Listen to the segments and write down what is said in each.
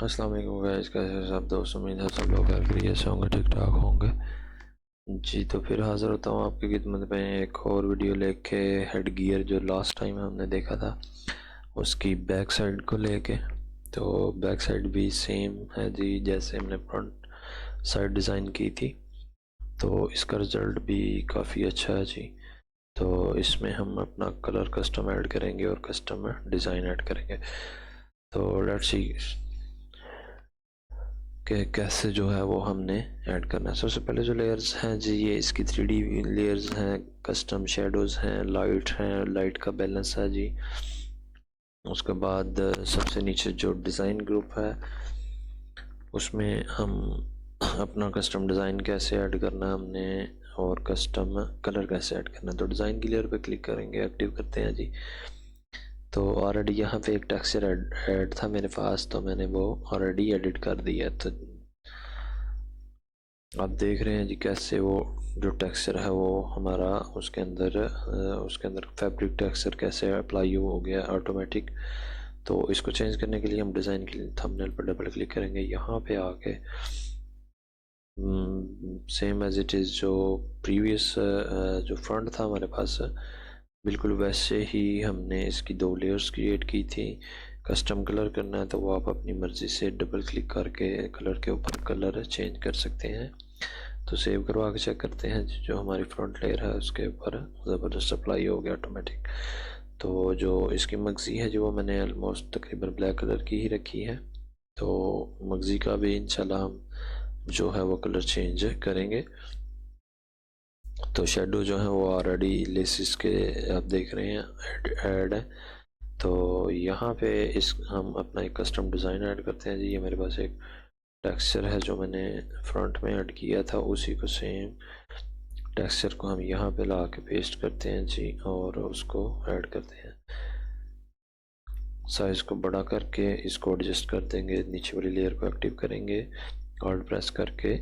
अस्सलाम वालेकुम गाइस, कैसे हैं सब दोस्त। उम्मीद है सब लोग खैरियत से होंगे, ठीक ठाक होंगे जी। तो फिर हाज़िर होता हूँ आपकी खिदमत में एक और वीडियो लेके। हेड गियर जो लास्ट टाइम हमने देखा था उसकी बैक साइड को लेके, तो बैक साइड भी सेम है जी जैसे हमने फ्रंट साइड डिज़ाइन की थी। तो इसका रिज़ल्ट भी काफ़ी अच्छा है जी। तो इसमें हम अपना कलर कस्टम ऐड करेंगे और कस्टम डिज़ाइन ऐड करेंगे। तो लेट्स सी कि कैसे जो है वो हमने ऐड करना है। सबसे पहले जो लेयर्स हैं जी, ये इसकी 3D लेयर्स हैं, कस्टम शेडोज़ हैं, लाइट हैं, लाइट का बैलेंस है जी। उसके बाद सबसे नीचे जो डिज़ाइन ग्रुप है उसमें हम अपना कस्टम डिज़ाइन कैसे ऐड करना है हमने और कस्टम कलर कैसे ऐड करना है। तो डिज़ाइन की लेयर पे क्लिक करेंगे, एक्टिव करते हैं जी। तो ऑलरेडी यहाँ पे एक टेक्सचर ऐड था मेरे पास, तो मैंने वो ऑलरेडी एडिट कर दिया है। तो आप देख रहे हैं जी कैसे वो जो टेक्सचर है वो हमारा उसके अंदर फैब्रिक टेक्सचर कैसे अप्लाई हो गया ऑटोमेटिक। तो इसको चेंज करने के लिए हम डिज़ाइन के थंबनेल पर डबल क्लिक करेंगे, यहाँ पे आके सेम एज इट इज़ जो प्रीवियस जो फ्रंट था हमारे पास बिल्कुल वैसे ही हमने इसकी 2 लेयर्स क्रिएट की थी। कस्टम कलर करना है तो वो आप अपनी मर्ज़ी से डबल क्लिक करके कलर के ऊपर कलर चेंज कर सकते हैं। तो सेव करवा के चेक करते हैं जो हमारी फ्रंट लेयर है उसके ऊपर ज़बरदस्त अप्लाई हो गया ऑटोमेटिक। तो जो इसकी मगज़ी है जो मैंने ऑलमोस्ट तकरीबन ब्लैक कलर की ही रखी है। तो मगज़ी का भी इंशाल्लाह हम जो है वो कलर चेंज करेंगे। तो शेडो जो है वो ऑलरेडी लेसिस के आप देख रहे हैं ऐड है। तो यहाँ पे इस हम अपना एक कस्टम डिज़ाइन ऐड करते हैं जी। ये मेरे पास एक टेक्सचर है जो मैंने फ्रंट में ऐड किया था, उसी को सेम टेक्सचर को हम यहाँ पे ला के पेस्ट करते हैं जी और उसको ऐड करते हैं। साइज़ को बड़ा करके इसको एडजस्ट कर देंगे, नीचे वाली लेयर को एक्टिव करेंगे, ऑल्ट प्रेस करके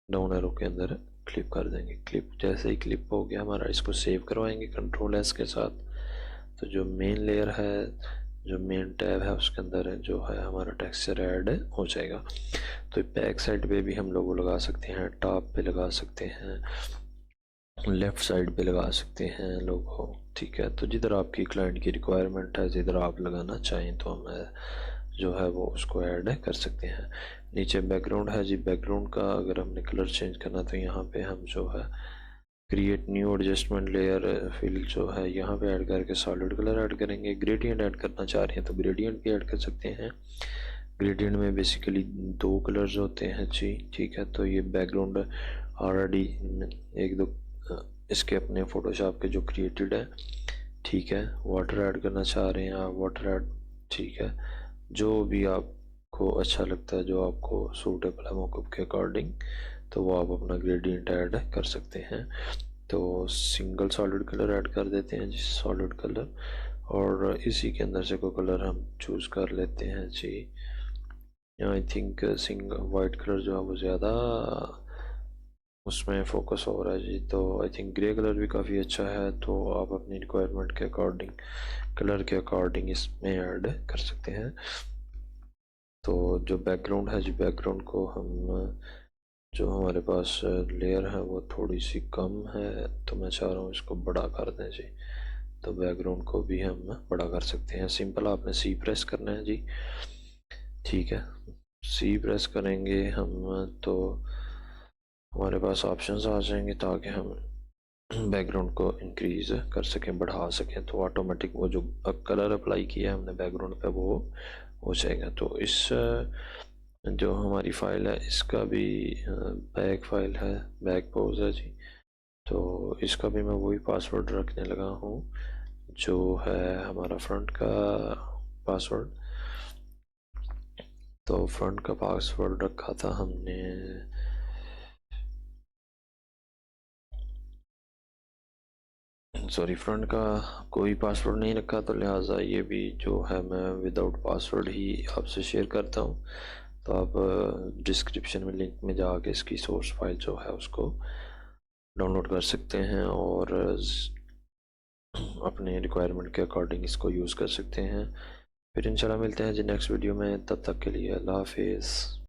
डाउन एरो के अंदर क्लिप कर देंगे। क्लिप जैसे ही क्लिप हो गया हमारा, इसको सेव करवाएंगे कंट्रोल एस के साथ। तो जो मेन लेयर है, जो मेन टैब है उसके अंदर जो है हमारा टेक्सचर ऐड हो जाएगा। तो बैक साइड पे भी हम लोगो लगा सकते हैं, टॉप पे लगा सकते हैं, लेफ़्ट साइड पे लगा सकते हैं लोगो, ठीक है। तो जिधर आपकी क्लाइंट की रिक्वायरमेंट है, जिधर आप लगाना चाहें तो हम जो है वो उसको ऐड कर सकते हैं। नीचे बैकग्राउंड है जी, बैकग्राउंड का अगर हमने कलर चेंज करना तो यहाँ पे हम जो है create new adjustment layer fill जो है यहाँ पे ऐड करके सॉलिड कलर ऐड करेंगे। ग्रेडियंट ऐड करना चाह रहे हैं तो ग्रेडियंट भी ऐड कर सकते हैं। ग्रेडियंट में बेसिकली 2 कलर्स होते हैं जी, ठीक है। तो ये बैकग्राउंड ऑलरेडी एक दो इसके अपने फोटोशॉप के जो क्रिएटेड है, ठीक है। वाटर ऐड करना चाह रहे हैं आप, वाटर ऐड, ठीक है। जो भी आपको अच्छा लगता है, जो आपको सूटेबल है मौक़िफ़ के अकॉर्डिंग, तो वो आप अपना ग्रेडियंट ऐड कर सकते हैं। तो सिंगल सॉलिड कलर ऐड कर देते हैं जी, सॉलिड कलर, और इसी के अंदर से कोई कलर हम चूज़ कर लेते हैं जी। आई थिंक वाइट कलर जो है वो ज़्यादा उसमें फोकस हो रहा है जी। तो आई थिंक ग्रे कलर भी काफ़ी अच्छा है। तो आप अपनी रिक्वायरमेंट के अकॉर्डिंग, कलर के अकॉर्डिंग इसमें ऐड कर सकते हैं। तो जो बैकग्राउंड है जी, बैकग्राउंड को हम जो हमारे पास लेयर है वो थोड़ी सी कम है, तो मैं चाह रहा हूँ इसको बड़ा कर दें जी। तो बैकग्राउंड को भी हम बड़ा कर सकते हैं। सिंपल आपने सी प्रेस करना है जी, ठीक है। सी प्रेस करेंगे हम तो हमारे पास ऑप्शंस आ जाएंगे ताकि हम बैकग्राउंड को इंक्रीज़ कर सकें, बढ़ा सकें। तो ऑटोमेटिक वो जो कलर अप्लाई किया है हमने बैकग्राउंड पे वो हो जाएगा। तो इस जो हमारी फ़ाइल है इसका भी बैक फाइल है, बैक पोज है जी। तो इसका भी मैं वही पासवर्ड रखने लगा हूँ जो है हमारा फ्रंट का पासवर्ड। तो फ्रंट का पासवर्ड रखा था हमने, सॉरी, फ्रंट का कोई पासवर्ड नहीं रखा, तो लिहाजा ये भी जो है मैं विदाउट पासवर्ड ही आपसे शेयर करता हूँ। तो आप डिस्क्रिप्शन में लिंक में जाके इसकी सोर्स फाइल जो है उसको डाउनलोड कर सकते हैं और अपने रिक्वायरमेंट के अकॉर्डिंग इसको यूज़ कर सकते हैं। फिर इंशाल्लाह मिलते हैं जी नेक्स्ट वीडियो में, तब तक के लिए अल्लाह हाफिज़।